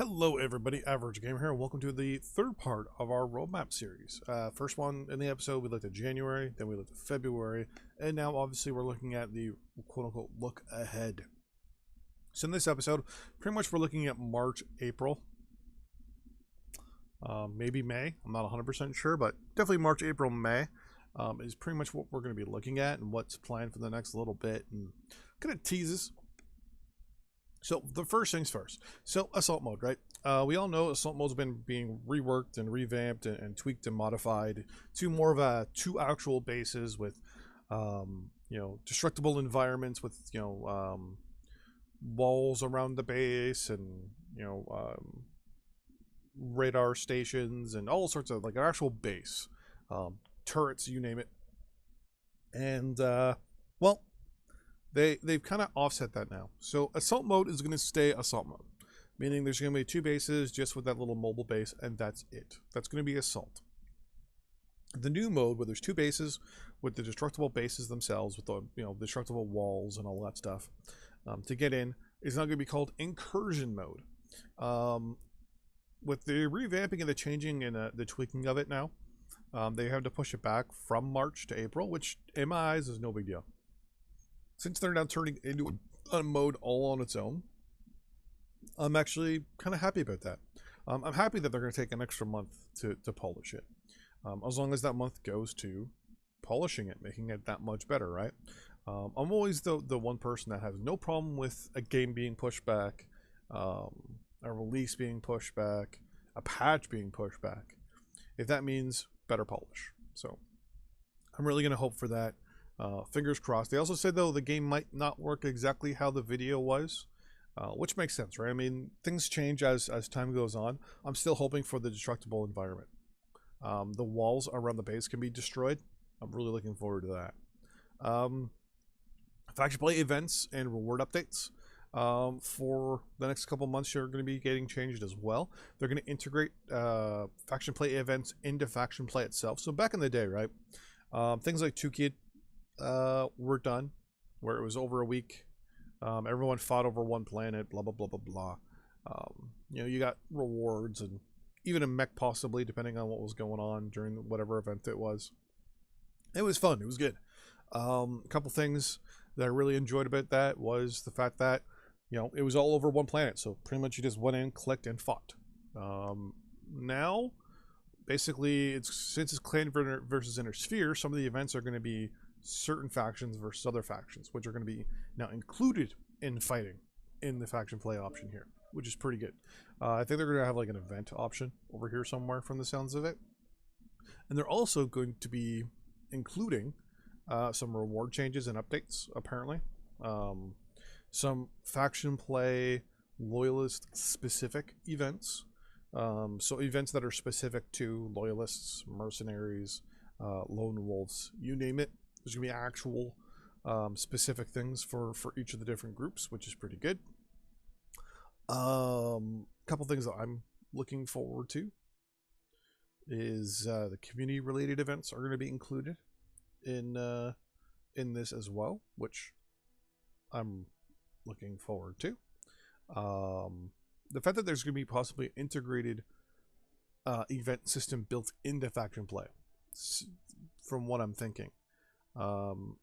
Hello everybody, Average Gamer here, and welcome to the third part of our roadmap series. First one in the episode, we looked at January, then we looked at February, and now obviously we're looking at the quote-unquote look ahead. So in this episode, pretty much we're looking at March, April, maybe May. I'm not 100% sure, but definitely March, April, May is pretty much what we're going to be looking at and what's planned for the next little bit, and kind of teases. So the first things first. So assault mode, right? We all know assault mode's been being reworked and revamped and tweaked and modified to more of a two actual bases with, destructible environments with, walls around the base and, radar stations and all sorts of like an actual base, turrets, you name it. And, well, They've kind of offset that now. So assault mode is going to stay assault mode, meaning there's going to be two bases just with that little mobile base, and that's it. That's going to be assault. The new mode, where there's two bases with the destructible bases themselves, with the destructible walls and all that stuff, to get in, is now going to be called incursion mode. With the revamping and the changing and the tweaking of it now, they have to push it back from March to April, which in my eyes is no big deal. Since they're now turning into a mode all on its own, I'm actually kind of happy about that. I'm happy that they're going to take an extra month to polish it. As long as that month goes to polishing it, making it that much better, right? I'm always the one person that has no problem with a game being pushed back, a release being pushed back, a patch being pushed back, if that means better polish. So I'm really going to hope for that. Fingers crossed. They also said, though, the game might not work exactly how the video was, which makes sense, right? I mean, things change as time goes on. I'm still hoping for the destructible environment. The walls around the base can be destroyed. I'm really looking forward to that. Faction play events and reward updates for the next couple months are going to be getting changed as well. They're going to integrate faction play events into faction play itself. So back in the day, right, things like 2Kid were done, where it was over a week. Everyone fought over one planet, blah blah blah blah blah. You got rewards and even a mech possibly, depending on what was going on during whatever event it was. It was fun. It was good. A couple things that I really enjoyed about that was the fact that it was all over one planet, so pretty much you just went in, clicked, and fought. Now, basically, since it's clan versus inner sphere, some of the events are going to be certain factions versus other factions, which are going to be now included in fighting in the faction play option here, which is pretty good. I think they're going to have like an event option over here somewhere from the sounds of it. And they're also going to be including some reward changes and updates, apparently. Some faction play loyalist specific events. So events that are specific to loyalists, mercenaries, lone wolves, you name it. There's going to be actual specific things for each of the different groups, which is pretty good. Couple things that I'm looking forward to is the community-related events are going to be included in this as well, which I'm looking forward to. The fact that there's going to be possibly integrated event system built into faction play, from what I'm thinking. I'm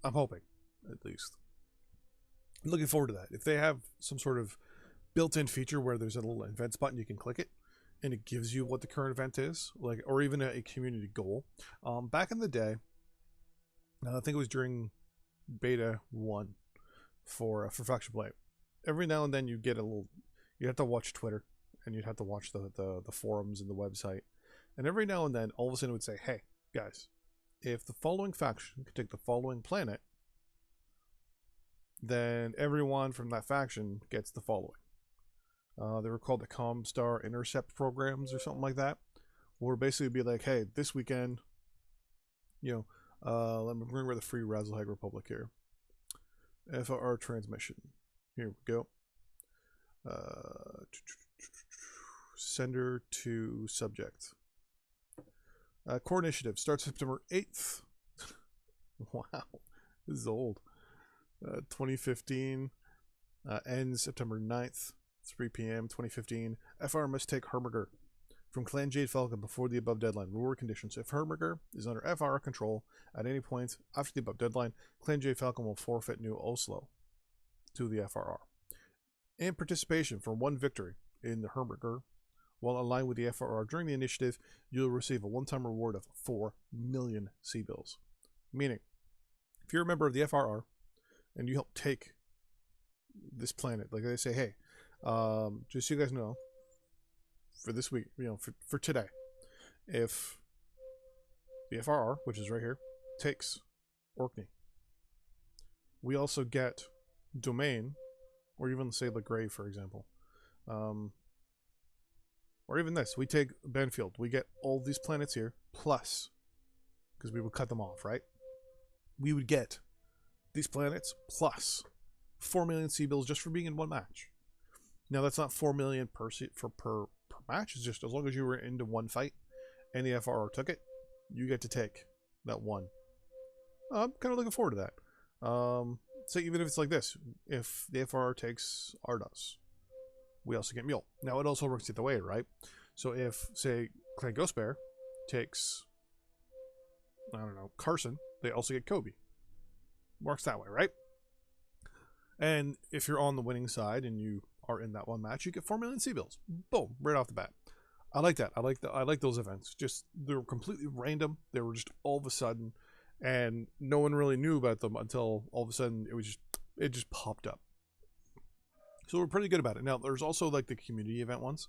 hoping, at least. I'm looking forward to that. If they have some sort of built-in feature where there's a little events button, you can click it, and it gives you what the current event is, like, or even a community goal. Back in the day, I think it was during beta 1 for faction play. Every now and then you get a little. You have to watch Twitter, and you'd have to watch the forums and the website, and every now and then, all of a sudden, it would say, "Hey, guys, if the following faction could take the following planet, then everyone from that faction gets the following." They were called the Comstar Intercept programs or something like that. Or basically be like, hey, this weekend, let me bring over the Free Razzlehag Republic here. FR transmission. Here we go. Sender to subject. Core initiative starts September 8th. Wow, this is old. 2015. Ends September 9th, 3 p.m. 2015. FR must take Hermiger from Clan Jade Falcon before the above deadline. Reward conditions. If Hermiger is under FR control at any point after the above deadline, Clan Jade Falcon will forfeit New Oslo to the FRR. And participation for one victory in the Hermiger while aligned with the FRR during the initiative, you'll receive a one-time reward of 4 million C-bills. Meaning, if you're a member of the FRR and you help take this planet, like they say, hey, just so you guys know, for this week, for today, if the FRR, which is right here, takes Orkney, we also get domain, or even say the Grave, for example, or even this, we take Benfield, we get all these planets here, plus, because we would cut them off, right? We would get these planets plus 4 million C-bills just for being in one match. Now, that's not 4 million per match. It's just as long as you were into one fight and the FRR took it, you get to take that one. I'm kind of looking forward to that. So even if it's like this, if the FRR takes Ardos, we also get Mule. Now, it also works the other way, right? So if, say, Clan Ghost Bear takes, I don't know, Carson, they also get Kobe. Works that way, right? And if you're on the winning side and you are in that one match, you get 4 million C-bills. Boom, right off the bat. I like that. I like those events. Just, they were completely random. They were just all of a sudden, and no one really knew about them until all of a sudden it just popped up. So we're pretty good about it. Now, there's also like the community event ones.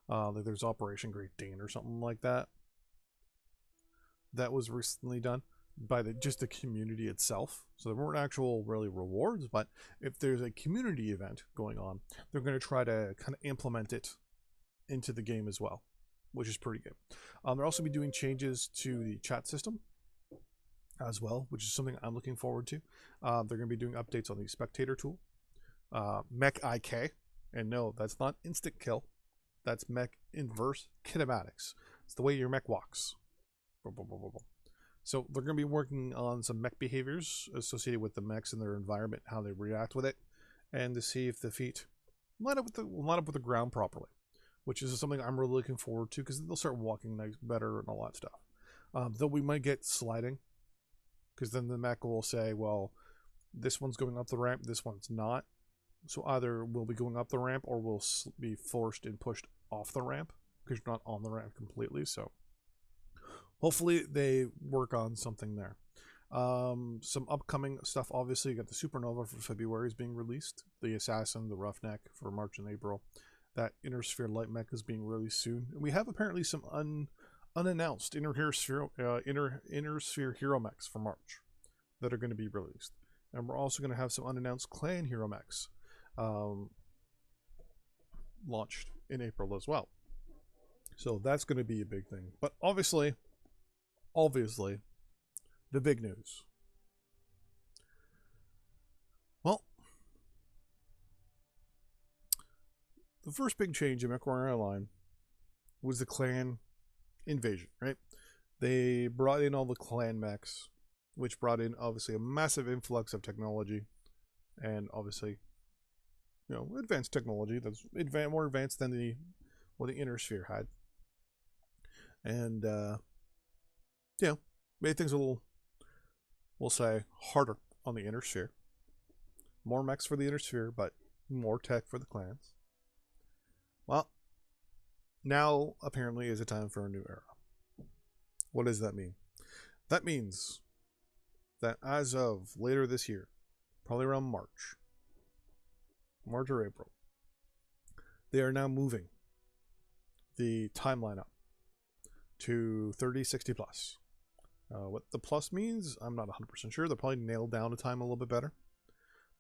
Like there's Operation Great Dane or something like that. That was recently done by just the community itself. So there weren't actual really rewards, but if there's a community event going on, they're going to try to kind of implement it into the game as well, which is pretty good. They'll also be doing changes to the chat system as well, which is something I'm looking forward to. They're going to be doing updates on the spectator tool. Mech IK, and no, that's not instant kill. That's mech inverse kinematics. It's the way your mech walks. So they're going to be working on some mech behaviors associated with the mechs and their environment, how they react with it, and to see if the feet line up with the ground properly, which is something I'm really looking forward to because they'll start walking nice, better and all that stuff. Though we might get sliding, because then the mech will say, well, this one's going up the ramp, this one's not. So either we'll be going up the ramp or we'll be forced and pushed off the ramp because you're not on the ramp completely. Hopefully they work on something there. Some upcoming stuff, obviously, you got the Supernova for February is being released. The Assassin, the Roughneck for March and April. That Inner Sphere Light Mech is being released soon. And we have apparently some unannounced Inner Sphere Hero Mechs for March that are going to be released. And we're also going to have some unannounced Clan Hero Mechs launched in April as well. So that's going to be a big thing. But obviously, the big news. Well, the first big change in MechWarrior Online was the clan invasion, right? They brought in all the clan mechs, which brought in obviously a massive influx of technology, and obviously, advanced technology that's more advanced than the Inner Sphere had, and made things a little, we'll say, harder on the Inner Sphere. More mechs for the Inner Sphere, but more tech for the clans. Well, now apparently is a time for a new era. What does that mean? That means that as of later this year, probably around March or April, they are now moving the timeline up to 3060 plus. What the plus means, I'm not 100% sure. They'll probably nail down the time a little bit better.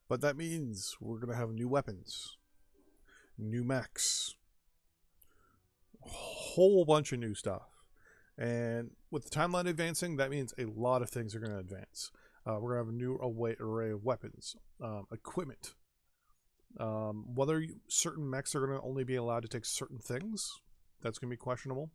But that means we're going to have new weapons, new mechs, a whole bunch of new stuff. And with the timeline advancing, that means a lot of things are going to advance. We're going to have a new array of weapons, equipment. Whether certain mechs are going to only be allowed to take certain things, that's going to be questionable.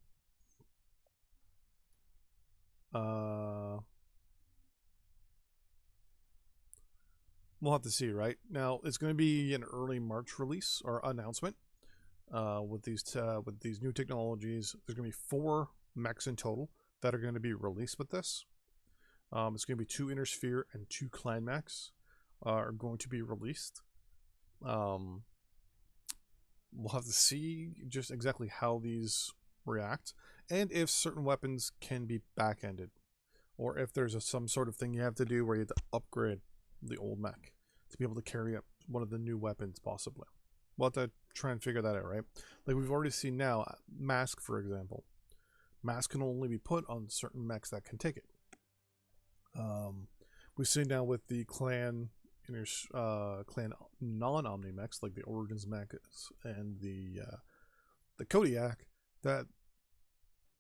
we'll have to see, right? Now, it's going to be an early March release or announcement with these new technologies. There's going to be 4 mechs in total that are going to be released with this. It's going to be 2 Inner Sphere and 2 Clan mechs are going to be released. We'll have to see just exactly how these react, and if certain weapons can be back-ended, or if there's some sort of thing you have to do where you have to upgrade the old mech to be able to carry up one of the new weapons, possibly. We'll have to try and figure that out, right? Like we've already seen now, Mask, for example. Mask can only be put on certain mechs that can take it. We've seen now with the clan non-Omni mechs, like the Origins mechs and the Kodiak, that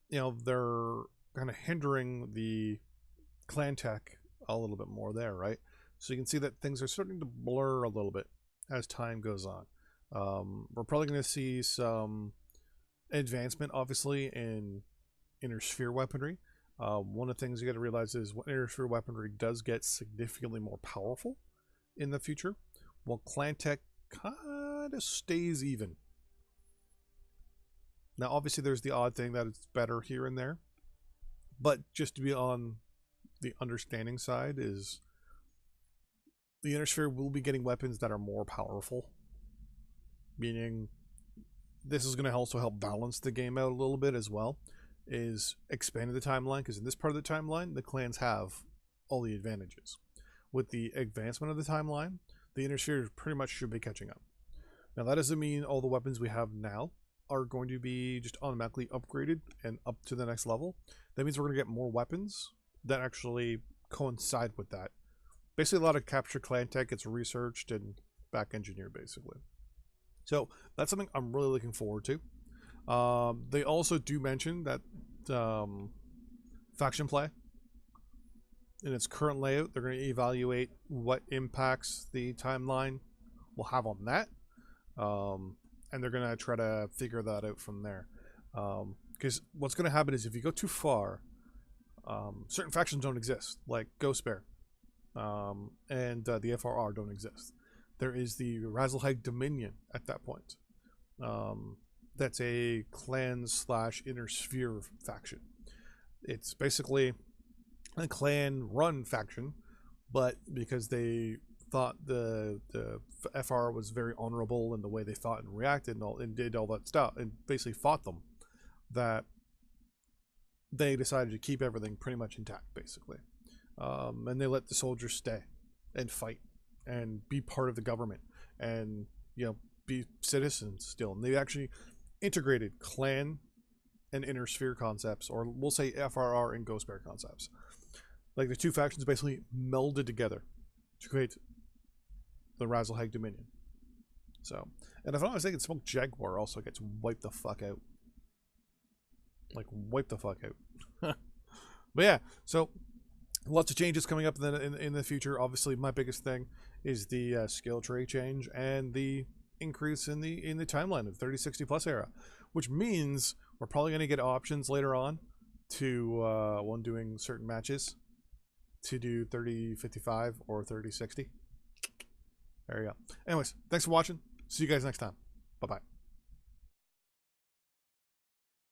they're kind of hindering the clan tech a little bit more there, right? So you can see that things are starting to blur a little bit as time goes on. We're probably going to see some advancement, obviously, in Inner Sphere weaponry. One of the things you got to realize is what Inner Sphere weaponry does get significantly more powerful in the future, while clan tech kind of stays even. Now, obviously, there's the odd thing that it's better here and there, but just to be on the understanding side is the Inner Sphere will be getting weapons that are more powerful, meaning this is going to also help balance the game out a little bit as well, is expanding the timeline, because in this part of the timeline, the clans have all the advantages. With the advancement of the timeline, the Inner Sphere pretty much should be catching up. Now, that doesn't mean all the weapons we have now are going to be just automatically upgraded and up to the next level. That means we're going to get more weapons that actually coincide with that. Basically, a lot of captured clan tech gets researched and back engineered, basically. So that's something I'm really looking forward to. They also do mention that faction play, in its current layout, they're going to evaluate what impacts the timeline will have on that. And they're going to try to figure that out from there. Because what's going to happen is if you go too far, certain factions don't exist, like Ghost Bear and the FRR don't exist. There is the Razzlehag Dominion at that point. That's a clan/Inner Sphere faction. It's basically a clan-run faction, but because they thought the FR was very honorable in the way they thought and reacted and did all that stuff and basically fought them, that they decided to keep everything pretty much intact, basically. And they let the soldiers stay and fight and be part of the government and be citizens still. And they actually integrated clan and Inner Sphere concepts, or we'll say FRR and Ghost Bear concepts. Like the two factions basically melded together to create the Razzlehag Dominion. So, and if I'm not mistaken, Smoke Jaguar also gets wiped the fuck out. Like, wiped the fuck out. But yeah, so lots of changes coming up in the future. Obviously, my biggest thing is the skill tree change and the increase in the timeline of 3060 plus era, which means we're probably going to get options later on to when doing certain matches to do 3055 or 3060. There you go. Anyways, thanks for watching. See you guys next time. Bye bye.